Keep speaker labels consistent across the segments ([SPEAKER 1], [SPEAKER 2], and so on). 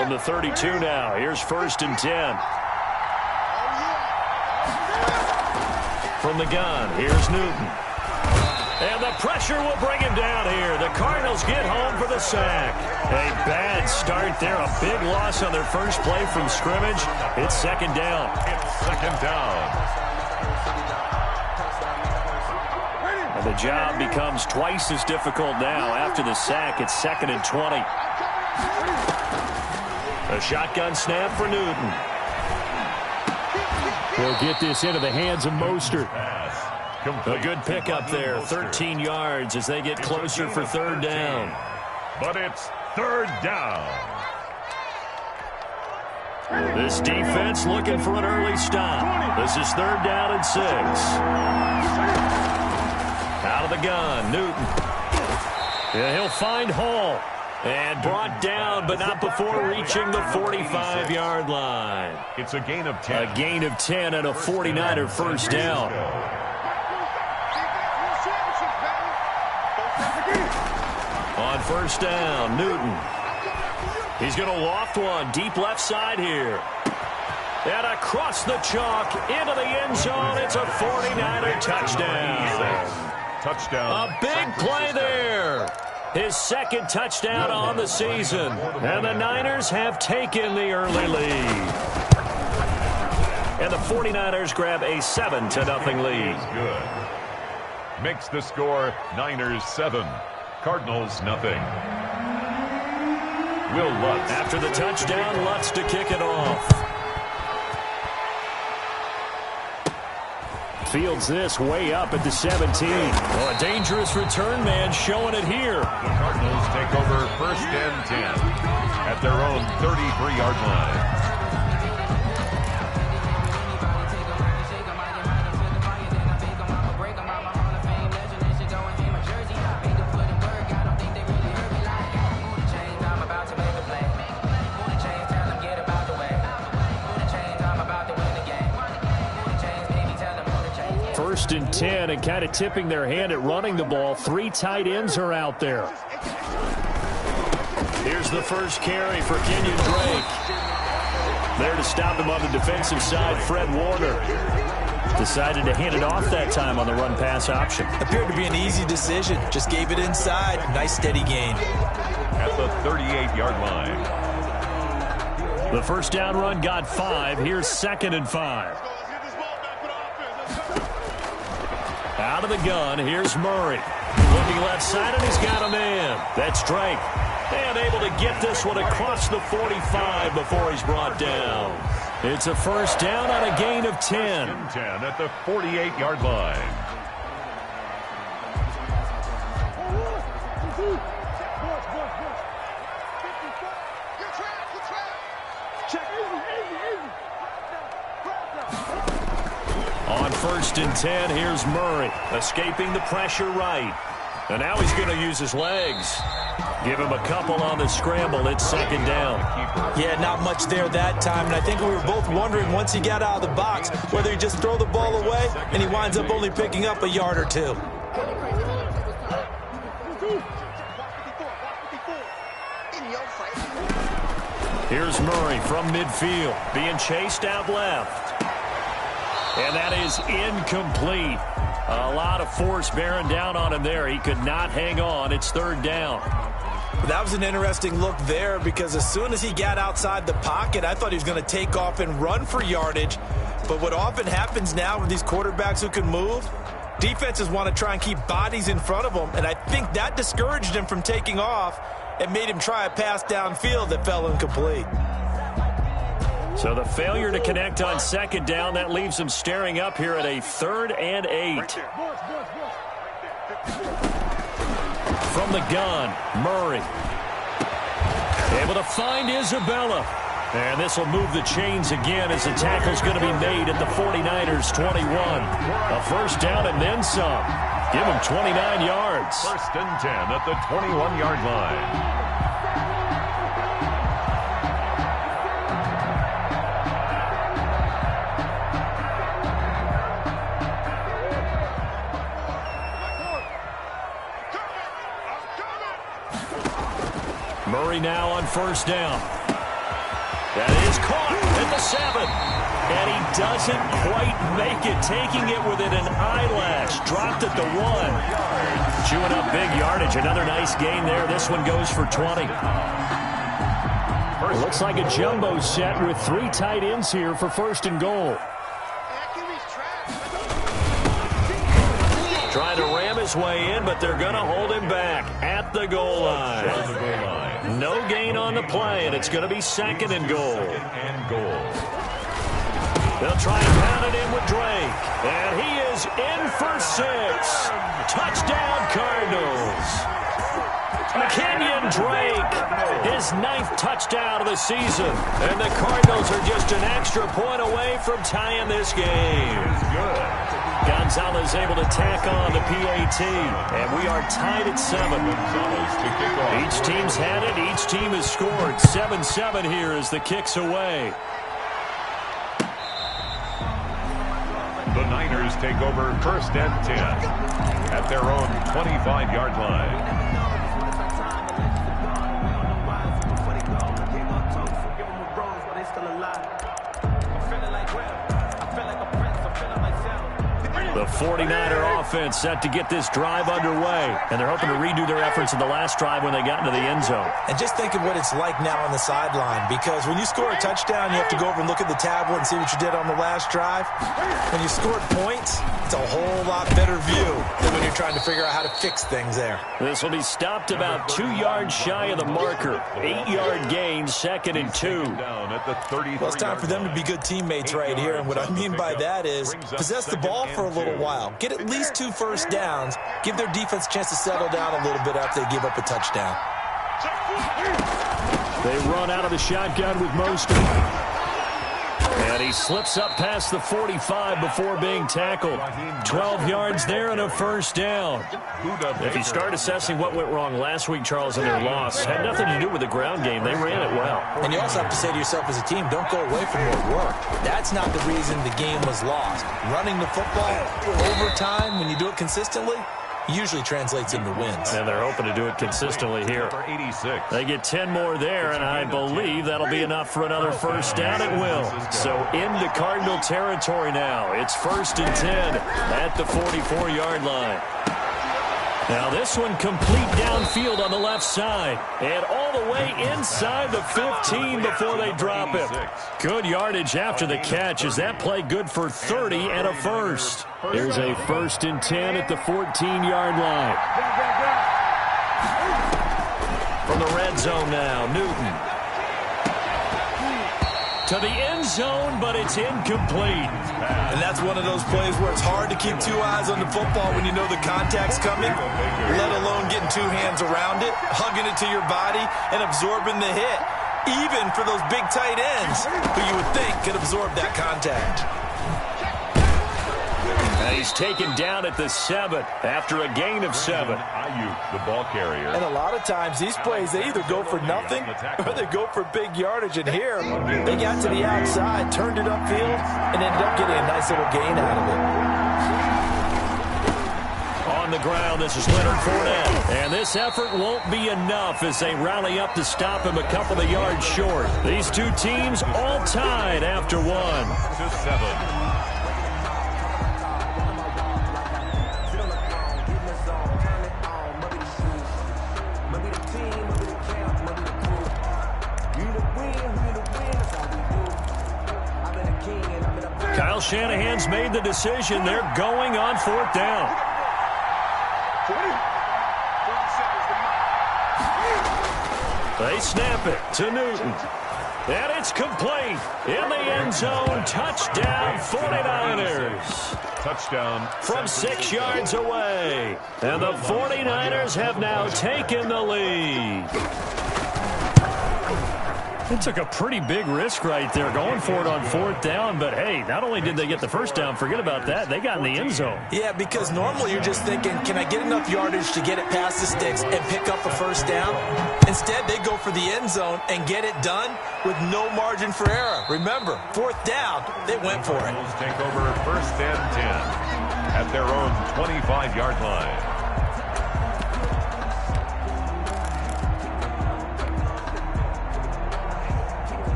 [SPEAKER 1] From the 32 now, here's 1st and 10. From the gun, here's Newton. And the pressure will bring him down here. The Cardinals get home for the sack. A bad start there. A big loss on their first play from scrimmage. It's 2nd down.
[SPEAKER 2] It's 2nd down.
[SPEAKER 1] And the job becomes twice as difficult now. After the sack, it's 2nd and 20. A shotgun snap for Newton. He'll get this into the hands of Mostert. A good pickup there, 13 yards as they get closer for 3rd down.
[SPEAKER 2] But it's 3rd down.
[SPEAKER 1] This defense looking for an early stop. This is 3rd down and 6. Out of the gun, Newton. Yeah, he'll find Hall. And brought down, but not before reaching the 45-yard line.
[SPEAKER 2] It's a gain of 10.
[SPEAKER 1] A gain of 10 and a 49er first down. On 1st down, Newton. He's going to loft one deep left side here. And across the chalk into the end zone. It's a 49er touchdown.
[SPEAKER 2] Touchdown.
[SPEAKER 1] A big play there. His 2nd touchdown on the season. And the Niners have taken the early lead. And the 49ers grab a 7-0 lead.
[SPEAKER 2] Good. Makes the score Niners 7, Cardinals nothing. Will Lutz.
[SPEAKER 1] After the touchdown, Lutz to kick it off. Fields this way up at the 17. Well, a dangerous return man showing it here.
[SPEAKER 2] The Cardinals take over 1st and 10 at their own 33-yard line.
[SPEAKER 1] First and 10 and kind of tipping their hand at running the ball. 3 tight ends are out there. Here's the first carry for Kenyon Drake. There to stop him on the defensive side, Fred Warner. Decided to hand it off that time on the run-pass option.
[SPEAKER 3] Appeared to be an easy decision. Just gave it inside. Nice steady gain.
[SPEAKER 2] At the 38-yard line.
[SPEAKER 1] The first down run got 5. Here's 2nd and 5. Out of the gun, here's Murray. Looking left side, and he's got a man. That's Drake. And able to get this one across the 45 before he's brought down. It's a first down on a gain of 10.
[SPEAKER 2] 10 at the 48-yard line.
[SPEAKER 1] On 1st and 10, here's Murray, escaping the pressure right. And now he's going to use his legs. Give him a couple on the scramble. It's 2nd down.
[SPEAKER 3] Yeah, not much there that time. And I think we were both wondering once he got out of the box whether he just throw the ball away and he winds up only picking up a yard or 2.
[SPEAKER 1] Here's Murray from midfield, being chased out left. And that is incomplete. A lot of force bearing down on him there. He could not hang on. It's 3rd down.
[SPEAKER 3] That was an interesting look there because as soon as he got outside the pocket, I thought he was going to take off and run for yardage. But what often happens now with these quarterbacks who can move, defenses want to try and keep bodies in front of them. And I think that discouraged him from taking off and made him try a pass downfield that fell incomplete.
[SPEAKER 1] So the failure to connect on 2nd down, that leaves him staring up here at a 3rd and 8. From the gun, Murray. Able to find Isabella. And this will move the chains again as the tackle's going to be made at the 49ers 21. A first down and then some. Give him 29 yards.
[SPEAKER 2] 1st and 10 at the 21-yard line.
[SPEAKER 1] Murray now on 1st down. That is caught at the 7. And he doesn't quite make it, taking it within an eyelash. Dropped at the 1. Chewing up big yardage. Another nice gain there. This one goes for 20. It looks like a jumbo set with 3 tight ends here for 1st and goal. Trying to ram his way in, but they're going to hold him back at the goal line. No gain on the play, and it's going to be 2nd and goal. They'll try and pound it in with Drake. And he is in for 6. Touchdown, Cardinals. Kenyon Drake, his 9th touchdown of the season. And the Cardinals are just an extra point away from tying this game. Gonzalez able to tack on the PAT. And we are tied at 7. Each team's had it. Each team has scored. 7-7 here as the kick's away.
[SPEAKER 2] The Niners take over 1st and 10 at their own 25-yard line.
[SPEAKER 1] The 49er offense set to get this drive underway. And they're hoping to redo their efforts in the last drive when they got into the end zone.
[SPEAKER 3] And just think of what it's like now on the sideline, because when you score a touchdown, you have to go over and look at the tablet and see what you did on the last drive. When you scored points, it's a whole lot better view than when you're trying to figure out how to fix things there.
[SPEAKER 1] This will be stopped about 2 yards shy of the marker. 8-yard gain, 2nd and 2.
[SPEAKER 3] Well, it's time for them to be good teammates right here. And what I mean by that is possess the ball for a little while. Get at least 2 first downs. Give their defense a chance to settle down a little bit after they give up a touchdown.
[SPEAKER 1] They run out of the shotgun with Mostert. And he slips up past the 45 before being tackled. 12 yards there and a 1st down. If you start assessing what went wrong last week, Charles, in their loss, had nothing to do with the ground game. They ran it well.
[SPEAKER 3] And you also have to say to yourself as a team, don't go away from what worked. That's not the reason the game was lost. Running the football over time, when you do it consistently, usually translates into wins.
[SPEAKER 1] And they're hoping to do it consistently here. They get 10 more there, and I believe that'll be enough for another 1st down at will. So into Cardinal territory now. It's 1st and 10 at the 44-yard line. Now this one complete downfield on the left side. And all the way inside the 15 before they drop it. Good yardage after the catch. Is that play good for 30 and a 1st? There's a 1st and 10 at the 14-yard line. From the red zone now, Newton. To the end zone, but it's incomplete.
[SPEAKER 3] And that's one of those plays where it's hard to keep 2 eyes on the football when you know the contact's coming, let alone getting 2 hands around it, hugging it to your body, and absorbing the hit, even for those big tight ends who you would think could absorb that contact.
[SPEAKER 1] And he's taken down at the 7 after a gain of 7.
[SPEAKER 2] Ayuk, the ball carrier.
[SPEAKER 3] And a lot of times these plays, they either go for nothing or they go for big yardage. And here, they got to the outside, turned it upfield, and ended up getting a nice little gain out of it.
[SPEAKER 1] On the ground, this is Leonard Fournette. And this effort won't be enough as they rally up to stop him a couple of yards short. These 2 teams all tied after 1.
[SPEAKER 2] To 7.
[SPEAKER 1] Kyle Shanahan's made the decision. They're going on 4th down. They snap it to Newton. And it's complete. In the end zone, touchdown 49ers.
[SPEAKER 2] Touchdown.
[SPEAKER 1] From 6 yards away. And the 49ers have now taken the lead. They took a pretty big risk right there going for it on 4th down. But, hey, not only did they get the 1st down, forget about that, they got in the end zone.
[SPEAKER 3] Yeah, because normally you're just thinking, can I get enough yardage to get it past the sticks and pick up a 1st down? Instead, they go for the end zone and get it done with no margin for error. Remember, 4th down, they went for it.
[SPEAKER 2] Take over 1st and 10 at their own 25-yard line.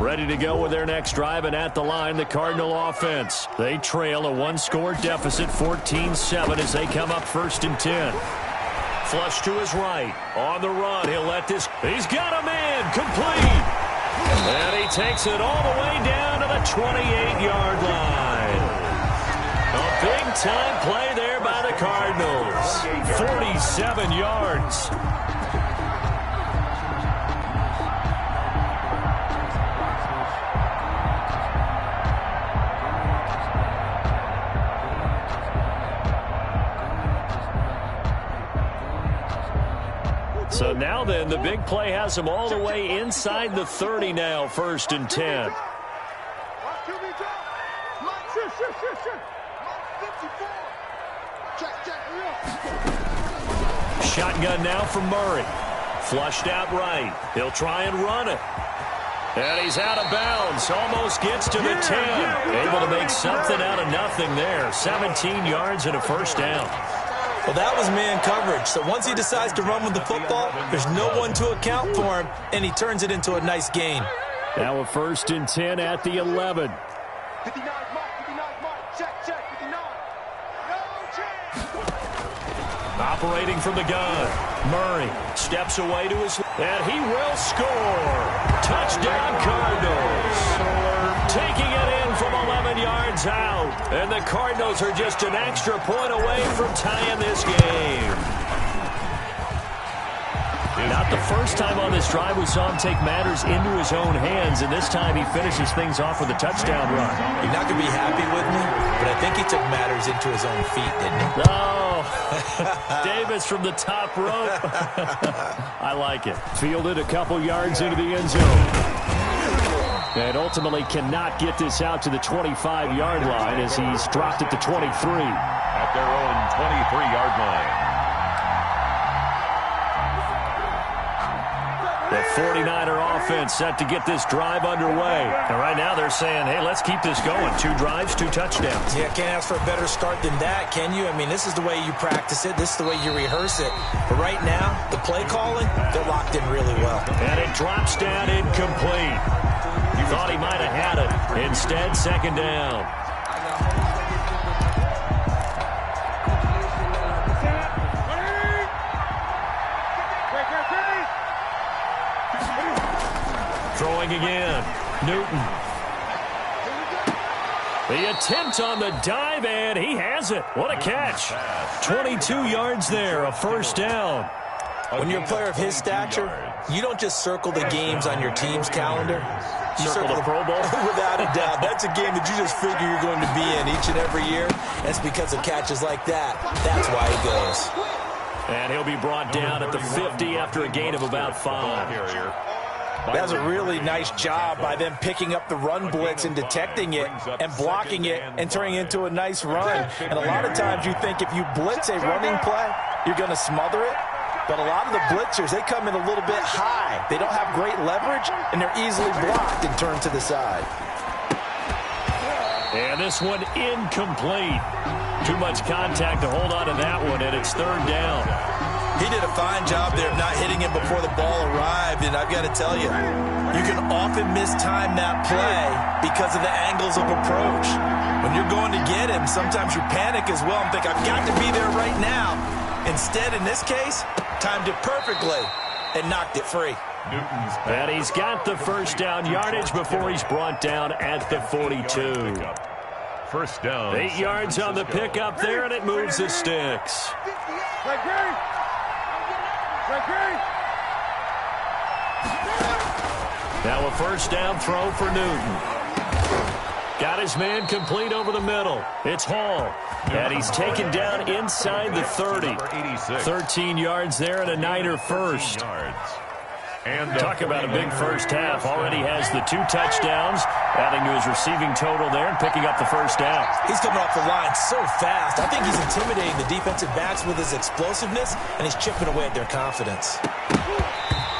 [SPEAKER 1] Ready to go with their next drive, and at the line, the Cardinal offense. They trail a one-score deficit, 14-7, as they come up 1st and 10. Flush to his right. On the run, he'll let this. He's got a man complete. And he takes it all the way down to the 28-yard line. A big-time play there by the Cardinals. 47 yards. So now then, the big play has him all the way inside the 30 now, 1st and 10. Shotgun now from Murray. Flushed out right. He'll try and run it. And he's out of bounds. Almost gets to the 10. Able to make something out of nothing there. 17 yards and a 1st down.
[SPEAKER 3] Well, that was man coverage. So once he decides to run with the football, there's no one to account for him, and he turns it into a nice gain.
[SPEAKER 1] Now a 1st and 10 at the 11.
[SPEAKER 4] 59 mark, 59 mark, check, 59. No change.
[SPEAKER 1] Operating from the gun. Murray steps away to his, and he will score. Touchdown Cardinals. Taking it in from 11 yards out. And the Cardinals are just an extra point away from tying this game. Not the first time on this drive we saw him take matters into his own hands, and this time he finishes things off with a touchdown run.
[SPEAKER 3] You're not going to be happy with me, but I think he took matters into his own feet, didn't he?
[SPEAKER 1] Oh, Davis from the top rope. I like it. Fielded a couple yards into the end zone. And ultimately cannot get this out to the 25-yard line as he's dropped at the 23.
[SPEAKER 2] At their own 23-yard line.
[SPEAKER 1] The 49er offense set to get this drive underway. And right now they're saying, hey, let's keep this going. 2 drives, 2 touchdowns.
[SPEAKER 3] Yeah, can't ask for a better start than that, can you? I mean, this is the way you practice it. This is the way you rehearse it. But right now, the play calling, they're locked in really well.
[SPEAKER 1] And it drops down incomplete. You thought he might have had it. Instead, 2nd down. Throwing again. Newton. The attempt on the dive, and he has it. What a catch. 22 yards there, a 1st down.
[SPEAKER 3] When you're a player of his stature, you don't just circle the games on your team's calendar. You
[SPEAKER 1] circle the Pro Bowl?
[SPEAKER 3] Without a doubt. That's a game that you just figure you're going to be in each and every year. That's because of catches like that. That's why he goes.
[SPEAKER 1] And he'll be brought down at the 50 after a gain of about 5.
[SPEAKER 3] That was a really nice job by them picking up the run blitz and detecting it and blocking it and turning it into a nice run. And a lot of times you think if you blitz a running play, you're going to smother it. But a lot of the blitzers, they come in a little bit high. They don't have great leverage, and they're easily blocked and turned to the side.
[SPEAKER 1] And this one incomplete. Too much contact to hold on to that one, and it's 3rd down.
[SPEAKER 3] He did a fine job there of not hitting him before the ball arrived, and I've got to tell you, you can often mistime that play because of the angles of approach. When you're going to get him, sometimes you panic as well and think, I've got to be there right now. Instead, in this case, timed it perfectly and knocked it free.
[SPEAKER 1] And he's got the 1st down yardage before he's brought down at the 42.
[SPEAKER 2] 1st down.
[SPEAKER 1] 8 yards on the pickup there, and it moves the sticks. Now a 1st down throw for Newton. Got his man complete over the middle. It's Hall. And he's taken down inside the 30. 13 yards there and a Niner 1st. And talk about a big 1st half. Already has the 2 touchdowns, adding to his receiving total there and picking up the 1st down.
[SPEAKER 3] He's coming off the line so fast. I think he's intimidating the defensive backs with his explosiveness, and he's chipping away at their confidence.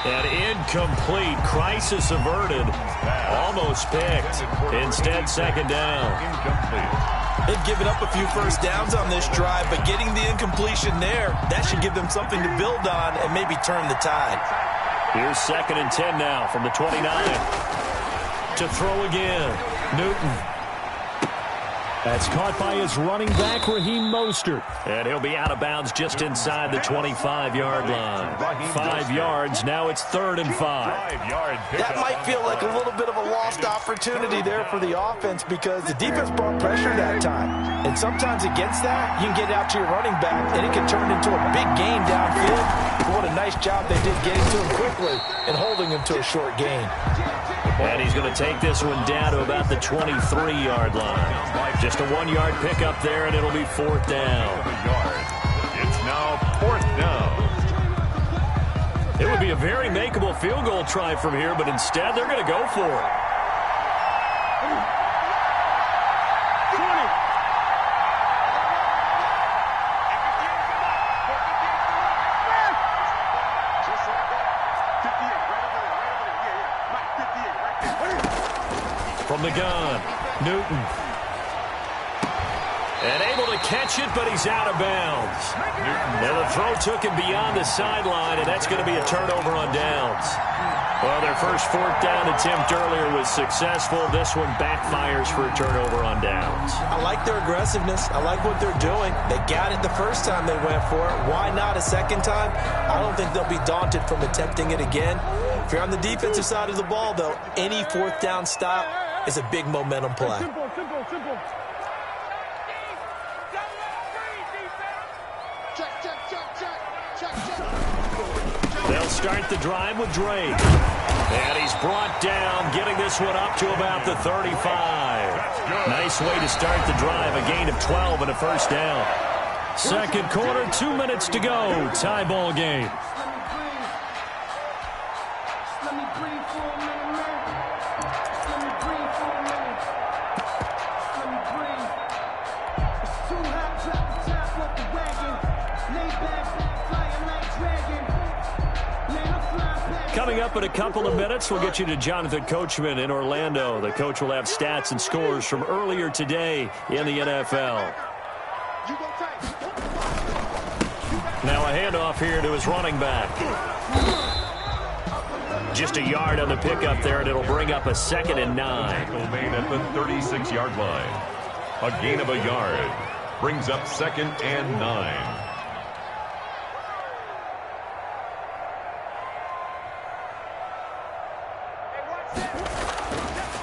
[SPEAKER 1] And incomplete. Crisis averted. Almost picked. Instead, 2nd down.
[SPEAKER 3] They've given up a few 1st downs on this drive, but getting the incompletion there, that should give them something to build on and maybe turn the tide.
[SPEAKER 1] Here's 2nd and 10 now from the 29. to throw again. Newton. That's caught by his running back, Raheem Mostert. And he'll be out of bounds just inside the 25-yard line. 5 yards. Now it's 3rd and 5.
[SPEAKER 3] That might feel like a little bit of a lost opportunity there for the offense because the defense brought pressure that time. And sometimes against that, you can get out to your running back, and it can turn into a big gain downfield. But what a nice job they did getting to him quickly and holding him to a short gain.
[SPEAKER 1] And he's going to take this one down to about the 23-yard line. Just a 1-yard pickup there, and it'll be 4th down.
[SPEAKER 2] It's now 4th down.
[SPEAKER 1] It would be a very makeable field goal try from here, but instead they're going to go for it. From the gun, Newton. And able to catch it, but he's out of bounds. And the throw took him beyond the sideline, and that's going to be a turnover on downs. Well, their first 4th down attempt earlier was successful. This one backfires for a turnover on downs.
[SPEAKER 3] I like their aggressiveness. I like what they're doing. They got it the first time they went for it. Why not a second time? I don't think they'll be daunted from attempting it again. If you're on the defensive side of the ball, though, any 4th down stop is a big momentum play.
[SPEAKER 4] Simple.
[SPEAKER 1] They'll start the drive with Drake. And he's brought down, getting this one up to about the 35. Nice way to start the drive, a gain of 12 and a 1st down. Second quarter, 2 minutes to go. Tie ball game. Coming up in a couple of minutes, we'll get you to Jonathan Coachman in Orlando. The coach will have stats and scores from earlier today in the NFL. Now a handoff here to his running back. Just a yard on the pickup there, and it'll bring up a 2nd and 9.
[SPEAKER 2] Tackle made at the 36-yard line. A gain of a yard. Brings up 2nd and 9.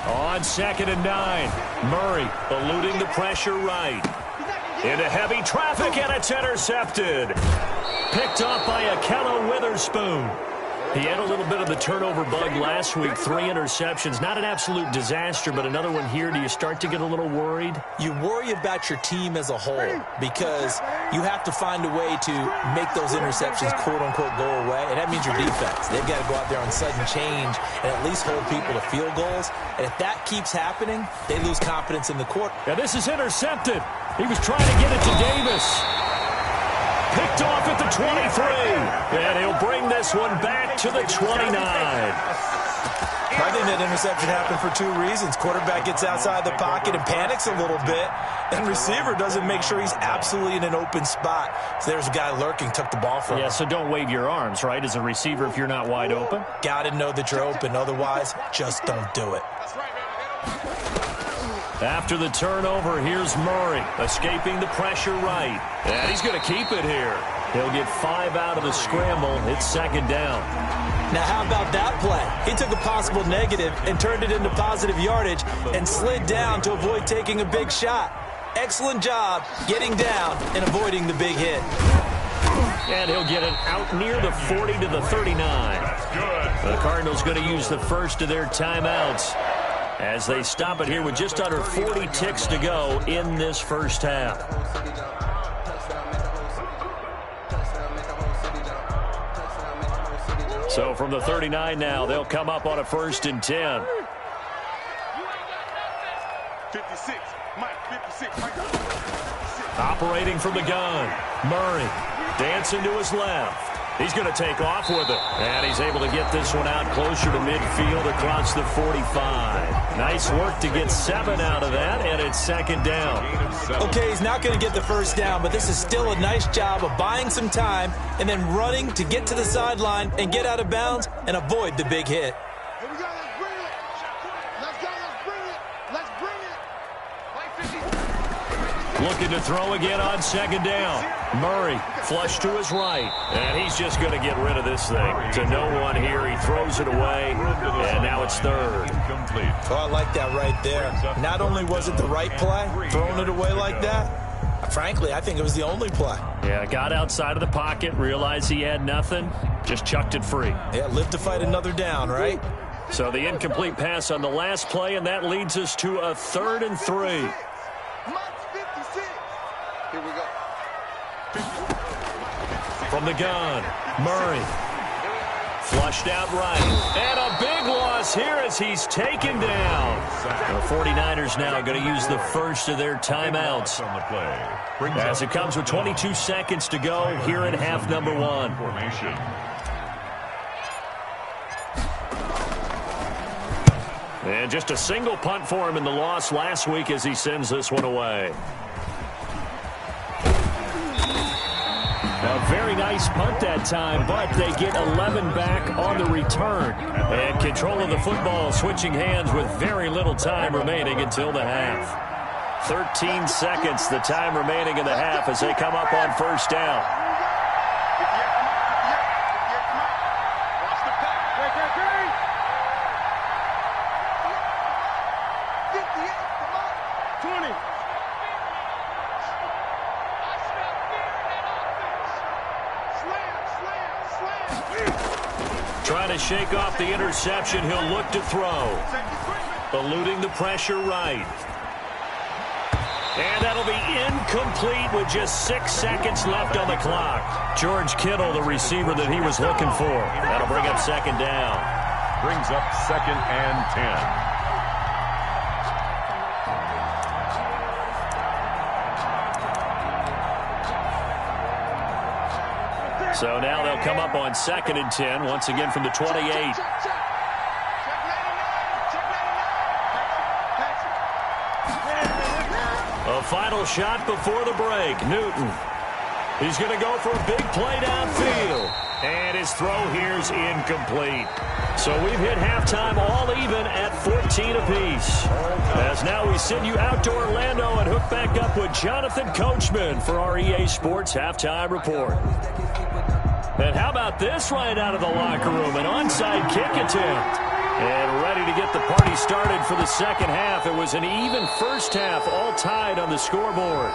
[SPEAKER 1] On 2nd and 9, Murray eluding the pressure right. Into heavy traffic, and it's intercepted. Picked off by Akello Witherspoon. He had a little bit of the turnover bug last week, 3 interceptions. Not an absolute disaster, but another one here. Do you start to get a little worried?
[SPEAKER 3] You worry about your team as a whole because you have to find a way to make those interceptions, quote-unquote, go away, and that means your defense. They've got to go out there on sudden change and at least hold people to field goals, and if that keeps happening, they lose confidence in the court.
[SPEAKER 1] Now this is intercepted. He was trying to get it to Davis. Picked off at the 23. And he'll bring this one back to the 29.
[SPEAKER 3] I think that interception happened for 2 reasons. Quarterback gets outside the pocket and panics a little bit, and receiver doesn't make sure he's absolutely in an open spot. So there's a guy lurking, took the ball from him.
[SPEAKER 1] Yeah, so don't wave your arms, right, as a receiver if you're not wide open?
[SPEAKER 3] Got to know that you're open. Otherwise, just don't do it.
[SPEAKER 1] After the turnover, here's Murray, escaping the pressure right. And he's going to keep it here. He'll get 5 out of the scramble. It's 2nd down.
[SPEAKER 3] Now, how about that play? He took a possible negative and turned it into positive yardage and slid down to avoid taking a big shot. Excellent job getting down and avoiding the big hit.
[SPEAKER 1] And he'll get it out near the 40 to the 39. The Cardinals going to use the first of their timeouts as they stop it here with just under 40 ticks to go in this first half. So from the 39 now, they'll come up on a 1st and 10.
[SPEAKER 4] 56, Mike, 56, Mike.
[SPEAKER 1] Operating from the gun, Murray dancing to his left. He's going to take off with it. And he's able to get this one out closer to midfield across the 45. Nice work to get 7 out of that, and it's 2nd down.
[SPEAKER 3] Okay, he's not going to get the first down, but this is still a nice job of buying some time and then running to get to the sideline and get out of bounds and avoid the big hit.
[SPEAKER 4] Here we go, let's bring it. Let's go.
[SPEAKER 1] Looking to throw again on second down. Murray flush to his right. And he's just going to get rid of this thing. To no one here. He throws it away. And now it's third.
[SPEAKER 3] Oh, I like that right there. Not only was it the right play, throwing it away like that, frankly, I think it was the only play.
[SPEAKER 1] Yeah, got outside of the pocket, realized he had nothing, just chucked it free.
[SPEAKER 3] Yeah, live to fight another down, right?
[SPEAKER 1] So the incomplete pass on the last play, and that leads us to a 3rd and 3.
[SPEAKER 4] Here we go.
[SPEAKER 1] From the gun, Murray. Flushed out right. And a big loss here as he's taken down. The 49ers now going to use the first of their timeouts. As it comes with 22 seconds to go here in half number 1. And just a single punt for him in the loss last week as he sends this one away. A very nice punt that time, but they get 11 back on the return. And control of the football switching hands with very little time remaining until the half. 13 seconds, the time remaining in the half as they come up on first down. Trying to shake off the interception, he'll look to throw. Eluding the pressure right. And that'll be incomplete with just 6 seconds left on the clock. George Kittle, the receiver that he was looking for. That'll bring up second down.
[SPEAKER 2] Brings up 2nd and 10.
[SPEAKER 1] So now they'll come up on 2nd and 10, once again from the 28. A final shot before the break. Newton. He's going to go for a big play downfield. And his throw here's incomplete. So we've hit halftime all even at 14 apiece. As now we send you out to Orlando and hook back up with Jonathan Coachman for our EA Sports Halftime Report. And how about this right out of the locker room? An onside kick attempt. And ready to get the party started for the second half. It was an even first half, all tied on the scoreboard.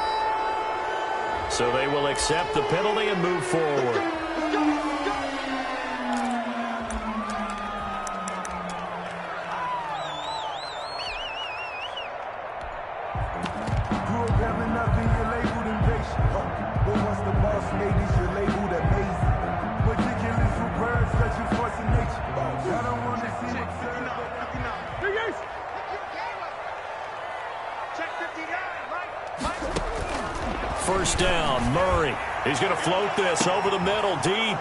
[SPEAKER 1] So they will accept the penalty and move forward. First down, Murray. He's going to float this over the middle, deep.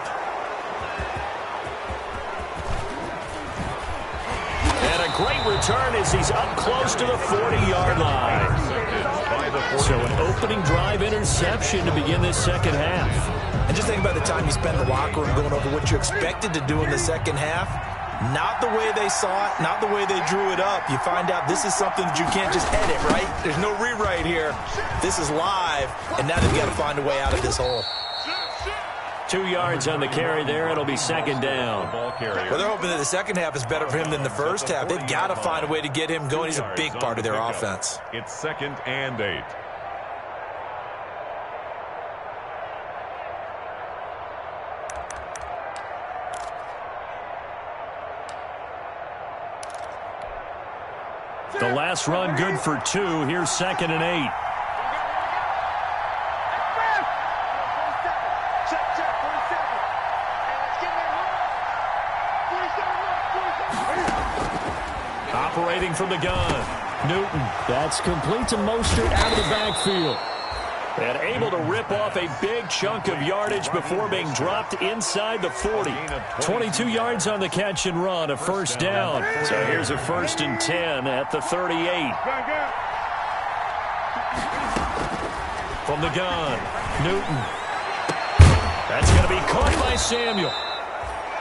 [SPEAKER 1] And a great return as he's up close to the 40-yard line. So an opening drive interception to begin this second half.
[SPEAKER 3] And just think about the time you spend in the locker room going over what you expected to do in the second half. Not the way they saw it, not the way they drew it up. You find out this is something that you can't just edit, right? There's no rewrite here. This is live, and now they've got to find a way out of this hole.
[SPEAKER 1] 2 yards on the carry there. It'll be second down.
[SPEAKER 3] Well, they're hoping that the second half is better for him than the first half. They've got to find a way to get him going. He's a big part of their offense.
[SPEAKER 2] It's 2nd and 8.
[SPEAKER 1] The last run good for 2. Here's 2nd and 8. Operating from the gun. Newton. That's complete to Mostert out of the backfield. And able to rip off a big chunk of yardage before being dropped inside the 40. 22 yards on the catch and run, a first down. So here's a 1st and 10 at the 38. From the gun, Newton. That's going to be caught by Samuel.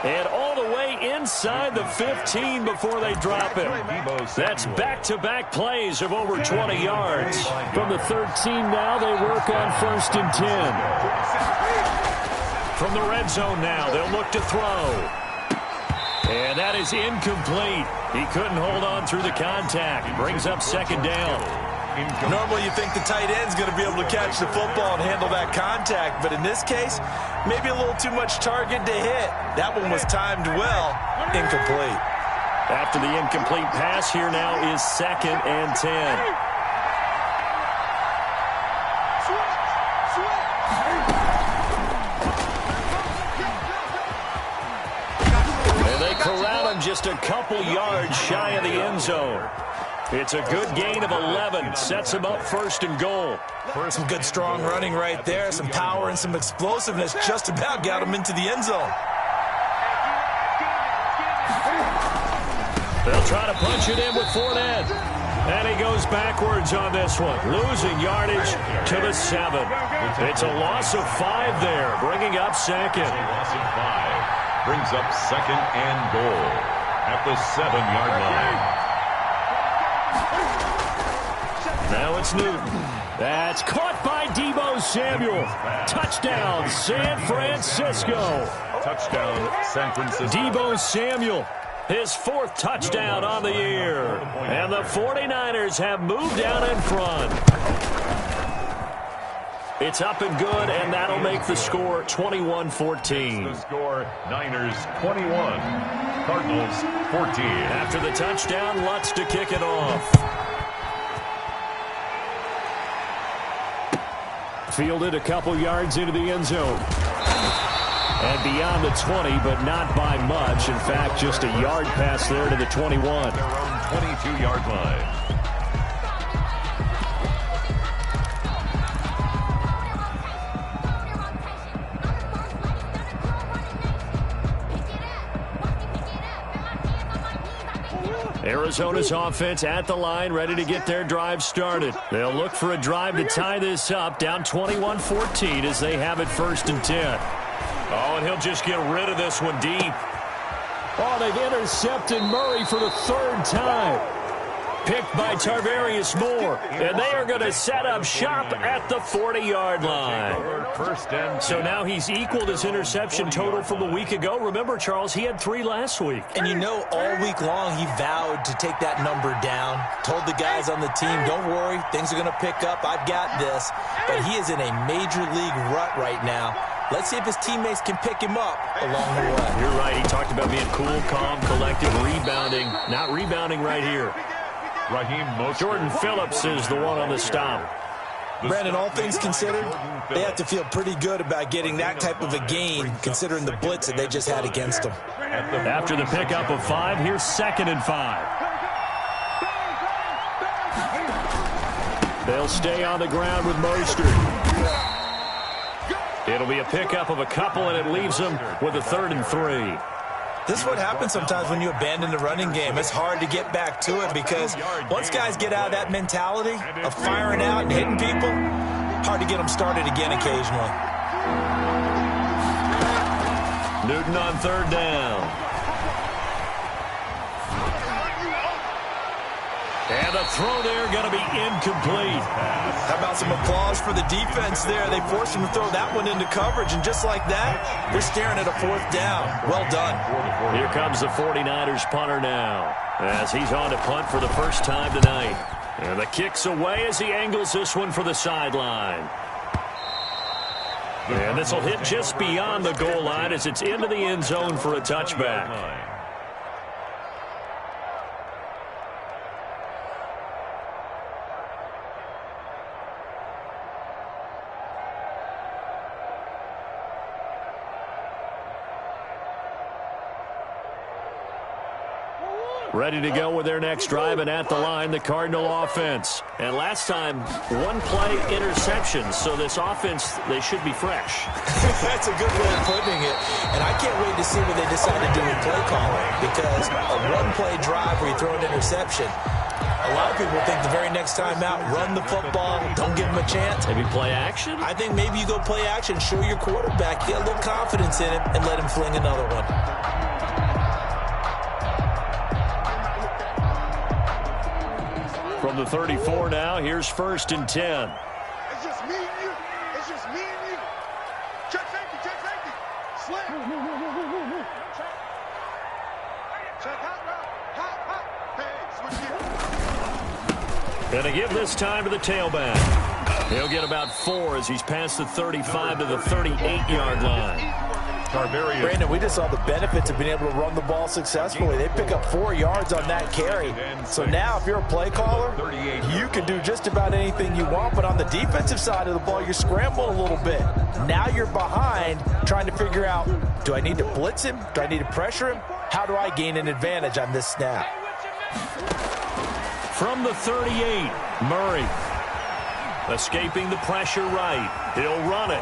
[SPEAKER 1] And all the way inside the 15 before they drop it. That's back-to-back plays of over 20 yards. From the 13 now, they work on 1st and 10. From the red zone now, they'll look to throw. And that is incomplete. He couldn't hold on through the contact. Brings up 2nd down.
[SPEAKER 3] Normally you think the tight end's going to be able to catch the football and handle that contact, but in this case, maybe a little too much target to hit. That one was timed well. Incomplete.
[SPEAKER 1] After the incomplete pass, here now is 2nd and 10. And they corral him just a couple yards shy of the end zone. It's a good gain of 11. Sets him up 1st and goal.
[SPEAKER 3] Some good strong running right there. Some power and some explosiveness just about got him into the end zone.
[SPEAKER 1] They'll try to punch it in with Fournette. And he goes backwards on this one. Losing yardage to the 7. It's a loss of 5 there, bringing up 2nd.
[SPEAKER 2] Loss of 5. Brings up 2nd and goal at the 7-yard line.
[SPEAKER 1] Now it's Newton. That's caught by Deebo Samuel. Touchdown, San Francisco.
[SPEAKER 2] Touchdown, San Francisco.
[SPEAKER 1] Deebo Samuel, his 4th touchdown on the year. And the 49ers have moved down in front. It's up and good, and that'll make the score 21-14.
[SPEAKER 2] The score, Niners 21, Cardinals 14.
[SPEAKER 1] After the touchdown, Lutz to kick it off. Fielded a couple yards into the end zone. And beyond the 20, but not by much. In fact, just a yard pass there to the 21.
[SPEAKER 2] Their own 22-yard line.
[SPEAKER 1] Arizona's offense at the line, ready to get their drive started. They'll look for a drive to tie this up, down 21-14 as they have it 1st and 10. Oh, and he'll just get rid of this one deep. Oh, they've intercepted Murray for the 3rd time. Picked by Tarvarius Moore. And they are going to set up shop at the 40-yard line. So now he's equaled his interception total from a week ago. Remember, Charles, he had 3 last week.
[SPEAKER 3] And you know, all week long he vowed to take that number down. Told the guys on the team, don't worry, things are going to pick up. I've got this. But he is in a major league rut right now. Let's see if his teammates can pick him up along the way.
[SPEAKER 1] You're right. He talked about being cool, calm, collected, rebounding. Not rebounding right here. Jordan Phillips is the one on the stop.
[SPEAKER 3] Brandon, all things considered, they have to feel pretty good about getting that type of a gain, considering the blitz that they just had against them.
[SPEAKER 1] After the pickup of 5, here's 2nd and 5. They'll stay on the ground with Mostert. It'll be a pickup of a couple, and it leaves them with a 3rd and 3.
[SPEAKER 3] This is what happens sometimes when you abandon the running game. It's hard to get back to it because once guys get out of that mentality of firing out and hitting people, hard to get them started again occasionally.
[SPEAKER 1] Newton on 3rd down. And the throw there going to be incomplete.
[SPEAKER 3] How about some applause for the defense there? They forced him to throw that one into coverage, and just like that, they're staring at a 4th down. Well done.
[SPEAKER 1] Here comes the 49ers punter now, as he's on to punt for the first time tonight. And the kick's away as he angles this one for the sideline. And this will hit just beyond the goal line as it's into the end zone for a touchback. Ready to go with their next drive, and at the line, the Cardinal offense. And last time, 1-play interception, so this offense, they should be fresh.
[SPEAKER 3] That's a good way of putting it. And I can't wait to see what they decide to do with play calling, because a 1-play drive where you throw an interception, A lot of people think the very next time out, run the football, don't give him a chance.
[SPEAKER 1] Maybe play action?
[SPEAKER 3] I think maybe you go play action, show your quarterback, get a little confidence in him, and let him fling another one.
[SPEAKER 1] From the 34 now, here's 1st and 10.
[SPEAKER 4] It's just me and you. It's just me and you. Check safety, check safety. Slip. Check hot route. Hot. Hey, switch gear.
[SPEAKER 1] Gonna give this time to the tailback. He'll get about 4 as he's past the 35 to the 38-yard line.
[SPEAKER 3] Brandon, we just saw the benefits of being able to run the ball successfully. They pick up 4 yards on that carry. So now if you're a play caller, you can do just about anything you want. But on the defensive side of the ball, you're scrambling a little bit. Now you're behind trying to figure out, do I need to blitz him? Do I need to pressure him? How do I gain an advantage on this snap?
[SPEAKER 1] From the 38, Murray. Escaping the pressure right. He'll run it.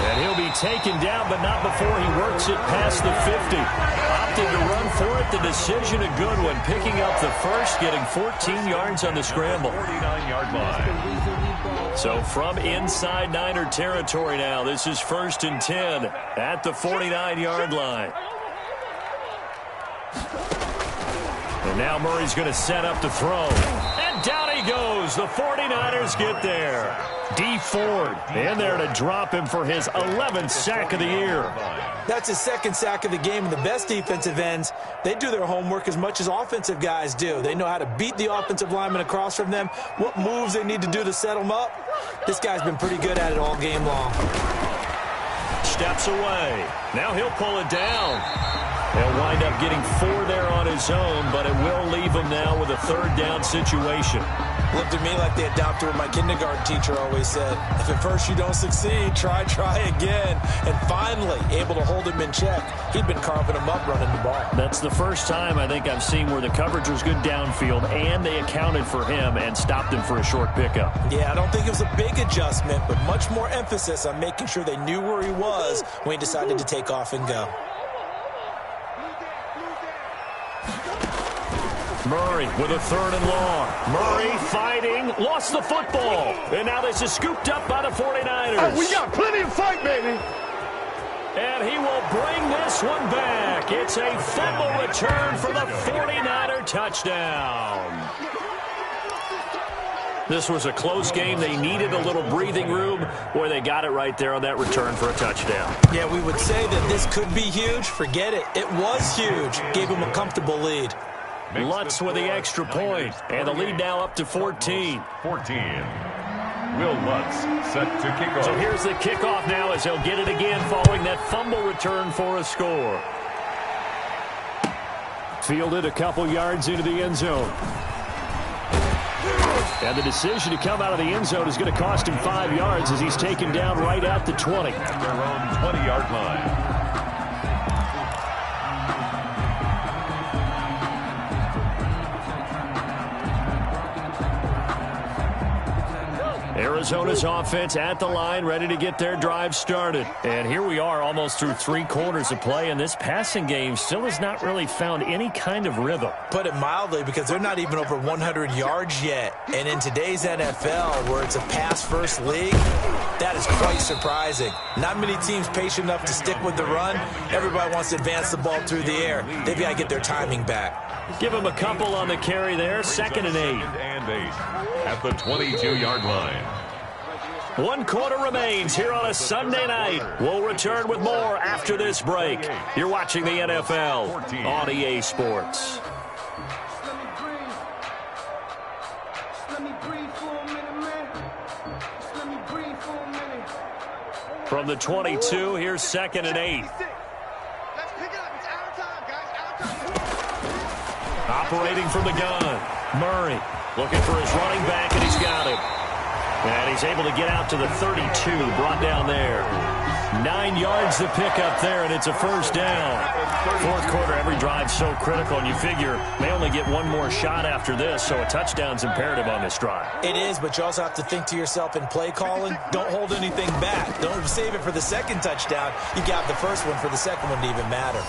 [SPEAKER 1] And he'll be taken down, but not before he works it past the 50. Opting to run for it. The decision a good one. Picking up the first, getting 14 yards on the scramble.
[SPEAKER 2] 49-yard line.
[SPEAKER 1] So from inside Niner territory now, this is 1st and 10 at the 49-yard line. And now Murray's going to set up to throw. And down he goes. The 49ers get there. D Ford in there to drop him for his 11th sack of the year.
[SPEAKER 3] That's his 2nd sack of the game, and the best defensive ends, they do their homework as much as offensive guys do. They know how to beat the offensive lineman across from them, what moves they need to do to set them up. This guy's been pretty good at it all game long.
[SPEAKER 1] Steps away. Now he'll pull it down. He'll wind up getting 4 there on his own, but it will leave him now with a 3rd down situation.
[SPEAKER 3] Looked at me like the adopter of my kindergarten teacher always said. If at first you don't succeed, try again. And finally, able to hold him in check. He'd been carving him up running the ball.
[SPEAKER 1] That's the first time I think I've seen where the coverage was good downfield, and they accounted for him and stopped him for a short pickup.
[SPEAKER 3] Yeah, I don't think it was a big adjustment, but much more emphasis on making sure they knew where he was when he decided to take off and go.
[SPEAKER 1] Murray with a 3rd and long. Murray fighting, lost the football. And now this is scooped up by the 49ers.
[SPEAKER 4] Oh, we got plenty of fight, baby.
[SPEAKER 1] And he will bring this one back. It's a fumble return for the 49er touchdown. This was a close game. They needed a little breathing room. Boy, they got it right there on that return for a touchdown.
[SPEAKER 3] Yeah, we would say that this could be huge. Forget it. It was huge. Gave him a comfortable lead.
[SPEAKER 1] Lutz with the extra point, and the lead now up to 14.
[SPEAKER 2] 14. Will Lutz set to kick off.
[SPEAKER 1] So here's the kickoff now as he'll get it again following that fumble return for a score. Fielded a couple yards into the end zone. And the decision to come out of the end zone is going to cost him 5 yards as he's taken down right at the 20.
[SPEAKER 2] At their own 20-yard line.
[SPEAKER 1] Arizona's offense at the line, ready to get their drive started. And here we are almost through 3 quarters of play, and this passing game still has not really found any kind of rhythm.
[SPEAKER 3] Put it mildly, because they're not even over 100 yards yet. And in today's NFL, where it's a pass-first league, that is quite surprising. Not many teams patient enough to stick with the run. Everybody wants to advance the ball through the air. They've got to get their timing back.
[SPEAKER 1] Give them a couple on the carry there. 2nd and 8.
[SPEAKER 2] And 8 at the 22-yard line.
[SPEAKER 1] 1 quarter remains here on a Sunday night. We'll return with more after this break. You're watching the NFL on EA Sports. From the 22, here's 2nd and 8.
[SPEAKER 4] Let's pick it up. It's our time, guys. Our time.
[SPEAKER 1] Operating from the gun. Murray looking for his running back, and he's got him. And he's able to get out to the 32, brought down there. 9 yards to pick up there, and it's a 1st down. 4th quarter, every drive's so critical, and you figure they only get 1 more shot after this, so a touchdown's imperative on this drive.
[SPEAKER 3] It is, but you also have to think to yourself in play calling, don't hold anything back. Don't save it for the 2nd touchdown. You got the first one for the 2nd one to even matter.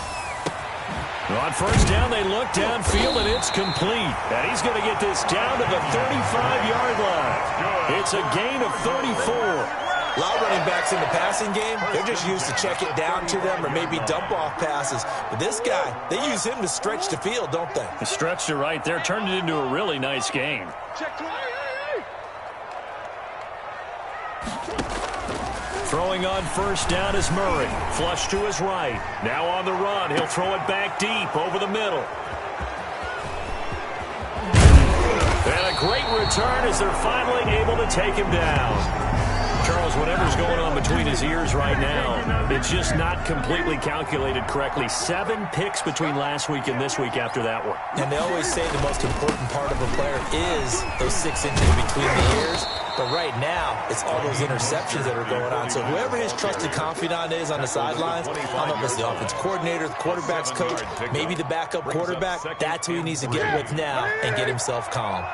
[SPEAKER 1] On first down, they look downfield, and it's complete. And he's going to get this down to the 35-yard line. It's a gain of 34.
[SPEAKER 3] A lot of running backs in the passing game, they're just used to check it down to them or maybe dump-off passes. But this guy, they use him to stretch the field, don't they?
[SPEAKER 1] He stretched it right there, turned it into a really nice game. Throwing on first down is Murray. Flush to his right. Now on the run. He'll throw it back deep over the middle. And a great return as they're finally able to take him down. Charles, whatever's going on between his ears right now, it's just not completely calculated correctly. 7 picks between last week and this week after that one.
[SPEAKER 3] And they always say the most important part of a player is those 6 inches between the ears. But right now, it's all those interceptions that are going on. So whoever his trusted confidant is on the sidelines, I don't know if it's the offense coordinator, the quarterback's coach, maybe the backup quarterback, that's who he needs to get with now and get himself calm.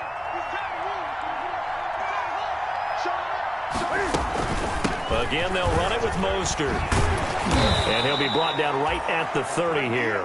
[SPEAKER 1] Again, they'll run it with Mostert. And he'll be brought down right at the 30 here.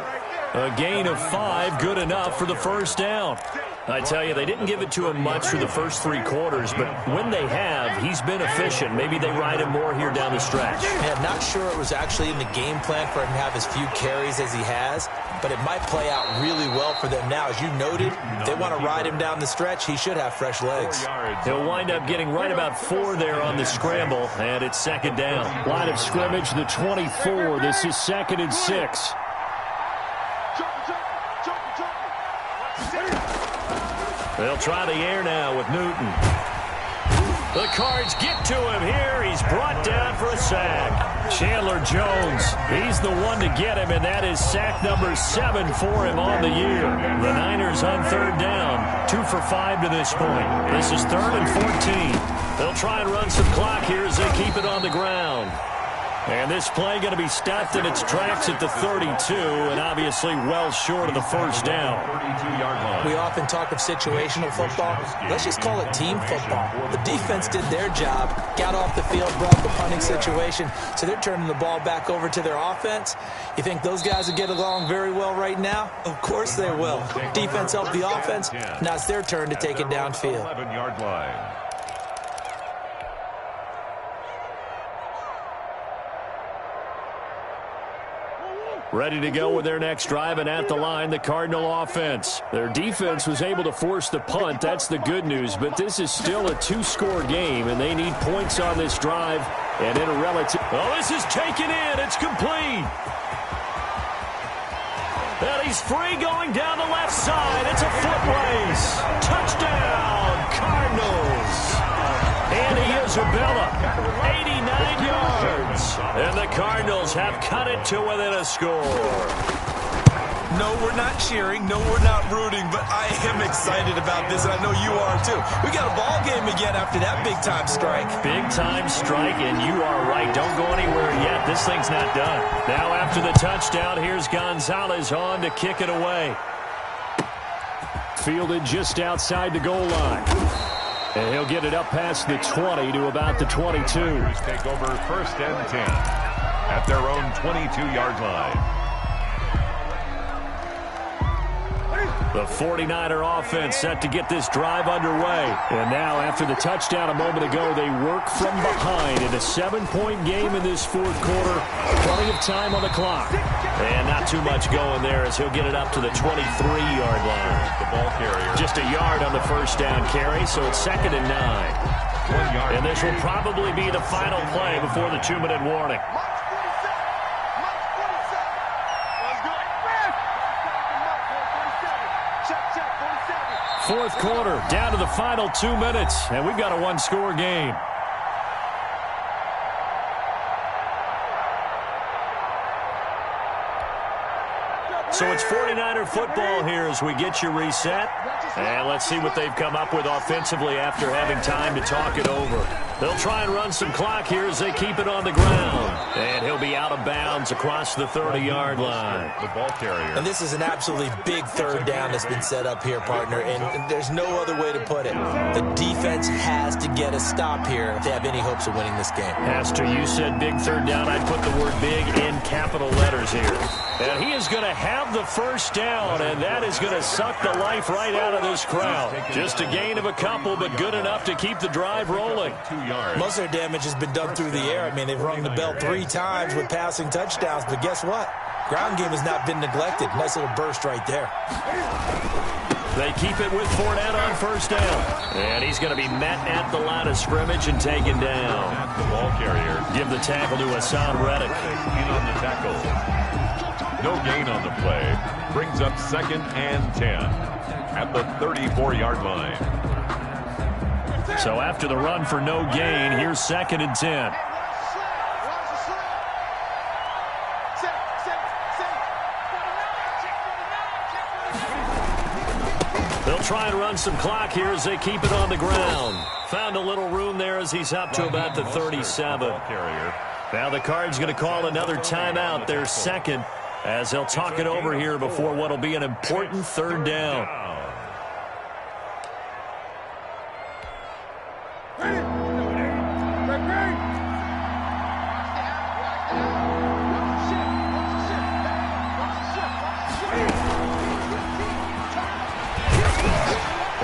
[SPEAKER 1] A gain of 5, good enough for the first down. I tell you, they didn't give it to him much for the first 3 quarters, but when they have, he's been efficient. Maybe they ride him more here down the stretch.
[SPEAKER 3] Yeah, I'm not sure it was actually in the game plan for him to have as few carries as he has, but it might play out really well for them now. As you noted, if they want to ride him down the stretch, he should have fresh legs.
[SPEAKER 1] He'll wind up getting right about 4 there on the scramble, and it's second down. Line of scrimmage, the 24. This is 2nd and 6. They'll try the air now with Newton. The Cards get to him here. He's brought down for a sack. Chandler Jones, he's the one to get him, and that is sack number 7 for him on the year. The Niners on third down, 2 for 5 to this point. This is 3rd and 14. They'll try and run some clock here as they keep it on the ground. And this play going to be stopped in its tracks at the 32, and obviously well short of the first down.
[SPEAKER 3] We often talk of situational football. Let's just call it team football. The defense did their job, got off the field, brought the punting situation, so they're turning the ball back over to their offense. You think those guys will get along very well right now? Of course they will. Defense helped the offense. Now it's their turn to take it downfield.
[SPEAKER 2] 11-yard line.
[SPEAKER 1] Ready to go with their next drive, and at the line, the Cardinal offense. Their defense was able to force the punt. That's the good news, but this is still a 2-score game, and they need points on this drive. And in a relative... Oh, this is taken in. It's complete. And he's free going down the left side. It's a foot race. Touchdown, Cardinals. Andy Isabella, 89 yards. And the Cardinals have cut it to within a score.
[SPEAKER 3] No, we're not cheering. No, we're not rooting. But I am excited about this, and I know you are too. We got a ball game again after that big-time strike.
[SPEAKER 1] Big-time strike, and you are right. Don't go anywhere yet. This thing's not done. Now after the touchdown, here's Gonzalez on to kick it away. Fielded just outside the goal line. And he'll get it up past the 20 to about the 22.
[SPEAKER 2] Take over 1st and 10 at their own 22-yard line.
[SPEAKER 1] The 49er offense set to get this drive underway. And now, after the touchdown a moment ago, they work from behind in a 7-point game in this 4th quarter. Plenty of time on the clock. And not too much going there as he'll get it up to the 23-yard line.
[SPEAKER 2] The ball carrier.
[SPEAKER 1] Just a yard on the first down carry, so it's 2nd and 9.
[SPEAKER 2] 1 yard.
[SPEAKER 1] And this will probably be the final play before the 2-minute warning. Fourth quarter, down to the final 2 minutes, and we've got a 1-score game. So it's 49er football here as we get you reset. And let's see what they've come up with offensively after having time to talk it over. They'll try and run some clock here as they keep it on the ground. And he'll be out of bounds across the 30-yard line.
[SPEAKER 2] The ball carrier.
[SPEAKER 3] And this is an absolutely big 3rd down that's been set up here, partner. And there's no other way to put it. The defense has to get a stop here if they have any hopes of winning this game.
[SPEAKER 1] Pastor, you said big 3rd down. I'd put the word big in capital letters here. And he is going to have the first down, and that is going to suck the life right out of this crowd. Just a gain of a couple, but good enough to keep the drive rolling.
[SPEAKER 2] 2 yards.
[SPEAKER 3] Most of their damage has been done through the air. I mean, they've rung the bell 3 times with passing touchdowns, but guess what? Ground game has not been neglected. Nice little burst right there.
[SPEAKER 1] They keep it with Fournette on first down. And he's going to be met at the line of scrimmage and taken down.
[SPEAKER 2] At the ball carrier.
[SPEAKER 1] Give the tackle to Hassan Reddick.
[SPEAKER 2] In on the tackle. No gain on the play. Brings up 2nd and 10 at the 34-yard line.
[SPEAKER 1] So after the run for no gain, here's 2nd and 10. They'll try and run some clock here as they keep it on the ground. Found a little room there as he's up to about the 37. Now the Cards going to call another timeout, their second, as they'll talk it over here before what will be an important 3rd down.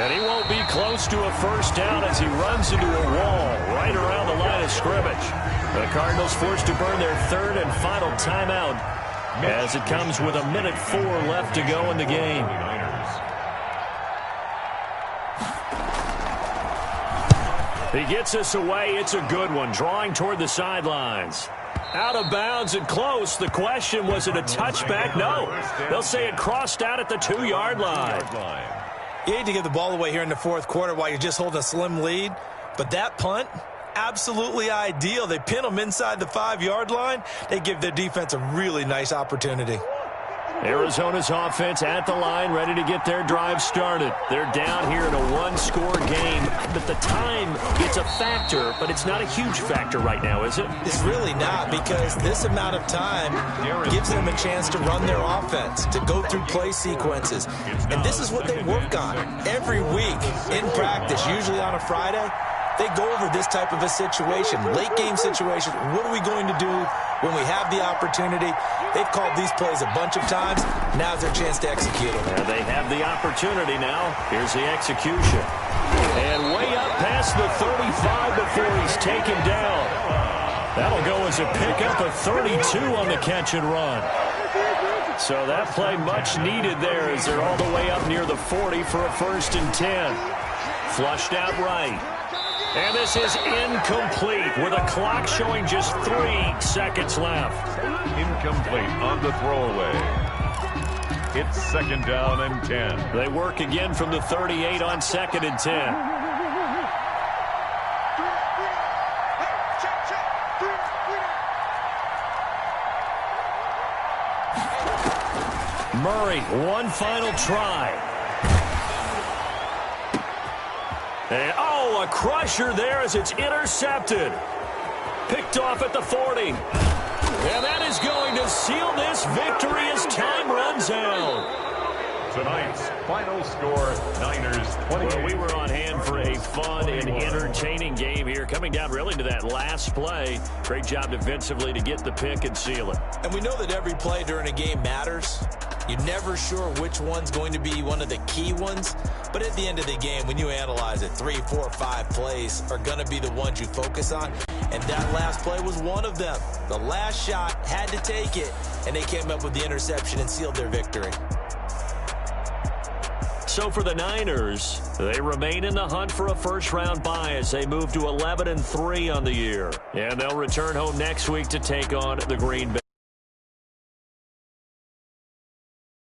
[SPEAKER 1] And he won't be close to a first down as he runs into a wall right around the line of scrimmage. The Cardinals forced to burn their 3rd and final timeout as it comes with 1:04 left to go in the game. He gets us away. It's a good one, drawing toward the sidelines. Out of bounds and close. The question, was it a touchback? No. They'll say it crossed out at the 2-yard line.
[SPEAKER 3] You hate to give the ball away here in the 4th quarter while you're just holding a slim lead, but that punt, absolutely ideal. They pin them inside the 5-yard line. They give their defense a really nice opportunity.
[SPEAKER 1] Arizona's offense at the line, ready to get their drive started. They're down here in a 1-score game, but the time, it's a factor, but it's not a huge factor right now, is it?
[SPEAKER 3] It's really not, because this amount of time gives them a chance to run their offense, to go through play sequences. And this is what they work on every week in practice, usually on a Friday. They go over this type of a situation, late game situation. What are we going to do when we have the opportunity? They've called these plays a bunch of times. Now's their chance to execute them.
[SPEAKER 1] And they have the opportunity now. Here's the execution. And way up past the 35 before he's taken down. That'll go as a pickup of 32 on the catch and run. So that play much needed there as they're all the way up near the 40 for a 1st and 10. Flushed out right. And this is incomplete with a clock showing just 3 seconds left.
[SPEAKER 2] Incomplete on the throwaway. It's 2nd down and 10.
[SPEAKER 1] They work again from the 38 on 2nd and 10. Murray, one final try. And, a crusher there as it's intercepted. Picked off at the 40. And that is going to seal this victory as time runs out.
[SPEAKER 2] Tonight's final score, Niners 28.
[SPEAKER 1] Well, we were on hand for a fun and entertaining game here, coming down really to that last play. Great job defensively to get the pick and seal it. And we know that every play during a game matters. You're never sure which one's going to be one of the key ones. But at the end of the game, when you analyze it, 3, 4, 5 plays are going to be the ones you focus on. And that last play was one of them. The last shot had to take it, and they came up with the interception and sealed their victory. So for the Niners, they remain in the hunt for a first-round bye as they move to 11-3 on the year. And they'll return home next week to take on the Green Bay.